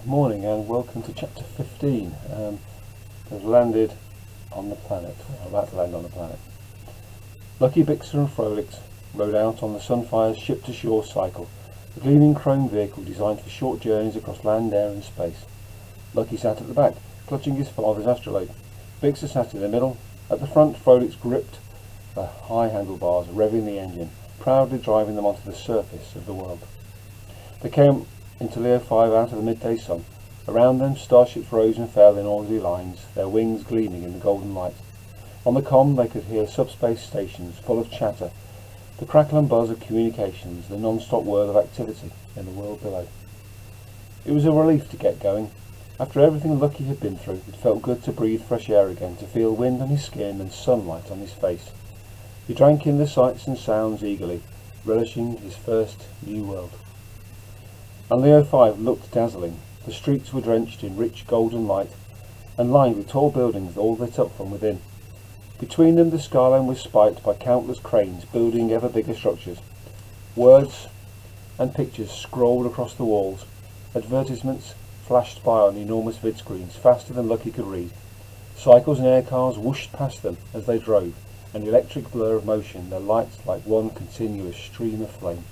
Morning and welcome to chapter 15. We've landed on the planet, we're about to land on the planet. Lucky, Bixer and Frolix rode out on the Sunfire's ship-to-shore cycle, a gleaming chrome vehicle designed for short journeys across land, air and space. Lucky sat at the back, clutching his father's astrolabe. Bixer sat in the middle. At the front, Frolix gripped the high handlebars, revving the engine, proudly driving them onto the surface of the world. They came into Leo 5 out of the midday sun. Around them, starships rose and fell in orderly lines, their wings gleaming in the golden light. On the comm, they could hear subspace stations full of chatter, the crackle and buzz of communications, the non-stop whirl of activity in the world below. It was a relief to get going. After everything Lucky had been through, it felt good to breathe fresh air again, to feel wind on his skin and sunlight on his face. He drank in the sights and sounds eagerly, relishing his first new world. And Leo 5 looked dazzling. The streets were drenched in rich golden light and lined with tall buildings all lit up from within. Between them the skyline was spiked by countless cranes building ever bigger structures. Words and pictures scrolled across the walls. Advertisements flashed by on enormous vid screens, faster than Lucky could read. Cycles and air cars whooshed past them as they drove, an electric blur of motion, their lights like one continuous stream of flame.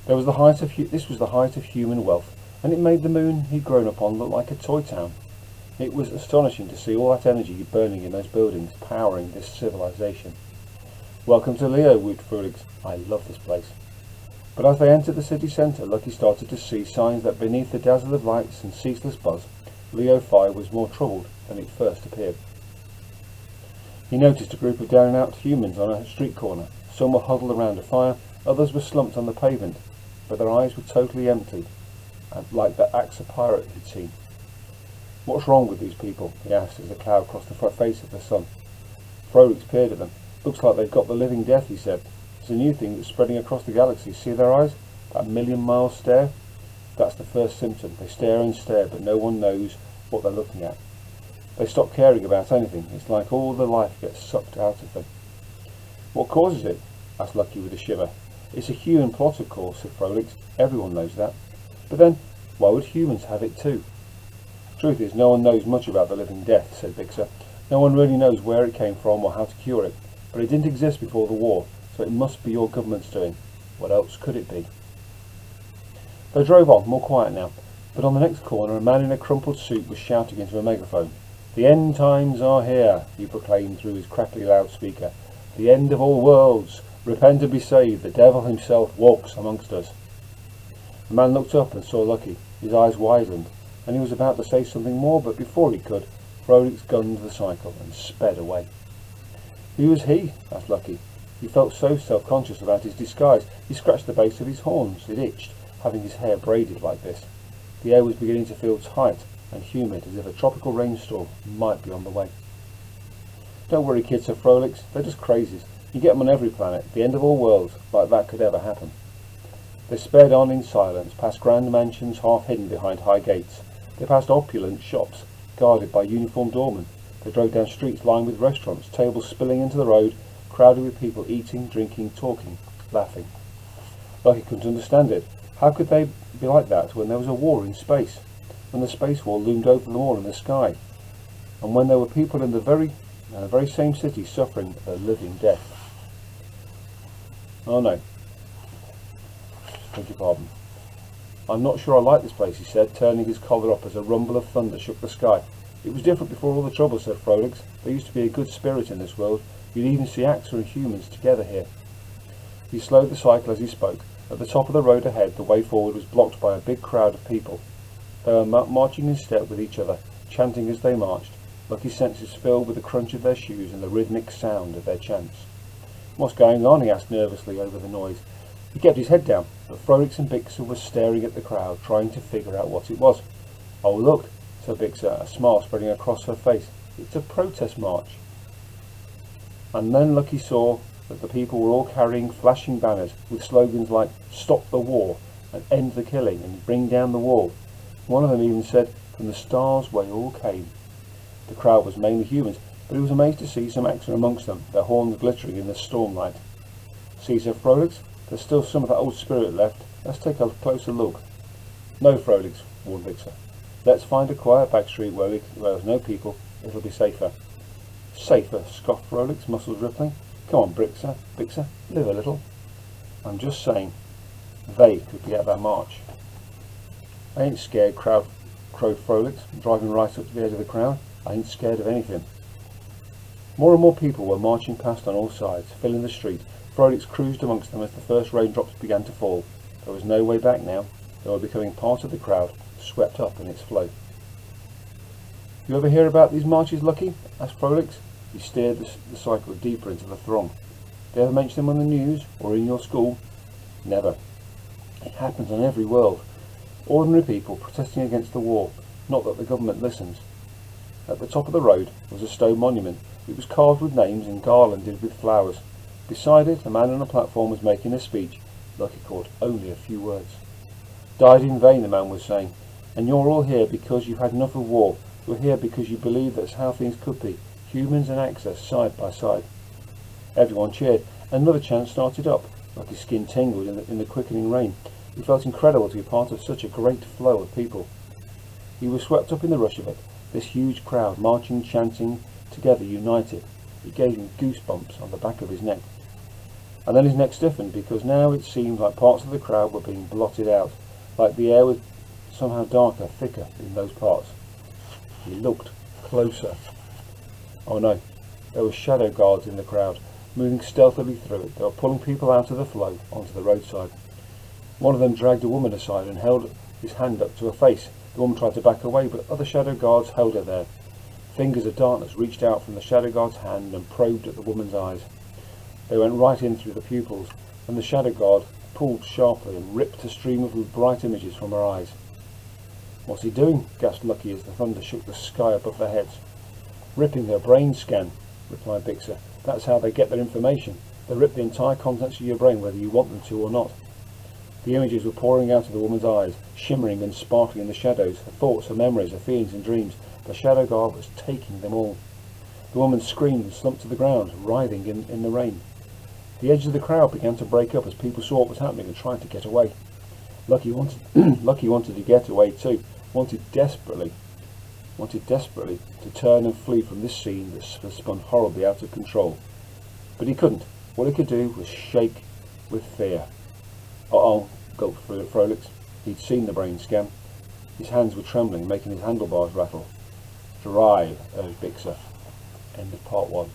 This was the height of human wealth, and it made the moon he'd grown up on look like a toy town. It was astonishing to see all that energy burning in those buildings, powering this civilization. "Welcome to Leo," whooped Frolix. "I love this place." But as they entered the city centre, Lucky started to see signs that beneath the dazzle of lights and ceaseless buzz, Leo 5 was more troubled than it first appeared. He noticed a group of down-and-out humans on a street corner. Some were huddled around a fire, others were slumped on the pavement, but their eyes were totally empty, and like that Axa pirate he'd seen. "What's wrong with these people?" he asked as the cloud crossed the face of the sun. Frolix peered at them. "Looks like they've got the living death," he said. "It's a new thing that's spreading across the galaxy. See their eyes? That million-mile stare? That's the first symptom. They stare and stare, but no one knows what they're looking at. They stop caring about anything. It's like all the life gets sucked out of them." "What causes it?" asked Lucky with a shiver. "It's a human plot, of course," said Frolix. "Everyone knows that. But then, why would humans have it too?" "Truth is, no one knows much about the living death," said Bixer. "No one really knows where it came from or how to cure it. But it didn't exist before the war, so it must be your government's doing. What else could it be?" They drove on, more quiet now. But on the next corner, a man in a crumpled suit was shouting into a megaphone. "The end times are here," he proclaimed through his crackly loudspeaker. "The end of all worlds. Repent and be saved. The devil himself walks amongst us." The man looked up and saw Lucky. His eyes widened, and he was about to say something more, but before he could, Frolix gunned the cycle and sped away. "Who was he?" asked Lucky. He felt so self-conscious about his disguise. He scratched the base of his horns. It itched, having his hair braided like this. The air was beginning to feel tight and humid, as if a tropical rainstorm might be on the way. "Don't worry, kids," said Frolix. "They're just crazies. You get them on every planet. The end of all worlds, like that could ever happen." They sped on in silence, past grand mansions half hidden behind high gates. They passed opulent shops, guarded by uniformed doormen. They drove down streets lined with restaurants, tables spilling into the road, crowded with people eating, drinking, talking, laughing. Lucky couldn't understand it. How could they be like that when there was a war in space, when the space war loomed over them all in the sky, and when there were people in the very same city suffering a living death? "Oh no. Beg your pardon. I'm not sure I like this place," he said, turning his collar up as a rumble of thunder shook the sky. "It was different before all the trouble," said Frolix. "There used to be a good spirit in this world. You'd even see Axa and humans together here." He slowed the cycle as he spoke. At the top of the road ahead, the way forward was blocked by a big crowd of people. They were marching in step with each other, chanting as they marched. Lucky's senses filled with the crunch of their shoes and the rhythmic sound of their chants. "What's going on?" he asked nervously over the noise. He kept his head down, but Frolix and Bixer were staring at the crowd, trying to figure out what it was. "Oh look," said Bixer, a smile spreading across her face. "It's a protest march." And then Lucky saw that the people were all carrying flashing banners with slogans like "Stop the War" and "End the Killing" and "Bring down the Wall." One of them even said, "From the stars where you all came." The crowd was mainly humans, but he was amazed to see some Axa amongst them, their horns glittering in the stormlight. "See," said Frolix, "there's still some of that old spirit left. Let's take a closer look." No, Frolix, warned Bixer. Let's find a quiet back street where there's no people. It'll be safer. Safer, scoffed Frolix, muscles rippling. Come on, Bixer, live a little. I'm just saying, they could be at that march. I ain't scared, crowed Frolix, driving right up to the edge of the crowd. I ain't scared of anything. More and more people were marching past on all sides, filling the street. Frolix cruised amongst them as the first raindrops began to fall. There was no way back now. They were becoming part of the crowd, swept up in its flow. You ever hear about these marches, Lucky? Asked Frolix. He steered the cycle deeper into the throng. They ever mention them on the news or in your school? Never. It happens on every world. Ordinary people protesting against the war, not that the government listens. At the top of the road was a stone monument. It was carved with names and garlanded with flowers. Beside it, a man on a platform was making a speech. Lucky caught only a few words. Died in vain, the man was saying. And you're all here because you've had enough of war. You're here because you believe that's how things could be. Humans and Axis side by side. Everyone cheered. Another chant started up. Lucky's skin tingled in the quickening rain. He felt incredible to be part of such a great flow of people. He was swept up in the rush of it. This huge crowd, marching, chanting, together, united. It gave him goosebumps on the back of his neck. And then his neck stiffened, because now it seemed like parts of the crowd were being blotted out, like the air was somehow darker, thicker in those parts. He looked closer. Oh no, there were shadow guards in the crowd, moving stealthily through it. They were pulling people out of the flow onto the roadside. One of them dragged a woman aside and held his hand up to her face. The woman tried to back away, but other shadow guards held her there. Fingers of darkness reached out from the shadow guard's hand and probed at the woman's eyes. They went right in through the pupils, and the shadow guard pulled sharply and ripped a stream of bright images from her eyes. What's he doing? Gasped Lucky as the thunder shook the sky above their heads. Ripping her brain scan, replied Bixer. That's how they get their information. They rip the entire contents of your brain whether you want them to or not. The images were pouring out of the woman's eyes, shimmering and sparkling in the shadows, her thoughts, her memories, her feelings and dreams. The shadow guard was taking them all. The woman screamed and slumped to the ground, writhing in the rain. The edge of the crowd began to break up as people saw what was happening and tried to get away. Lucky wanted to get away too, wanted desperately to turn and flee from this scene that spun horribly out of control. But he couldn't. What he could do was shake with fear. Uh-oh, gulped Frolix. He'd seen the brain scan. His hands were trembling, making his handlebars rattle. Drive, urged Bixer. End of part 1.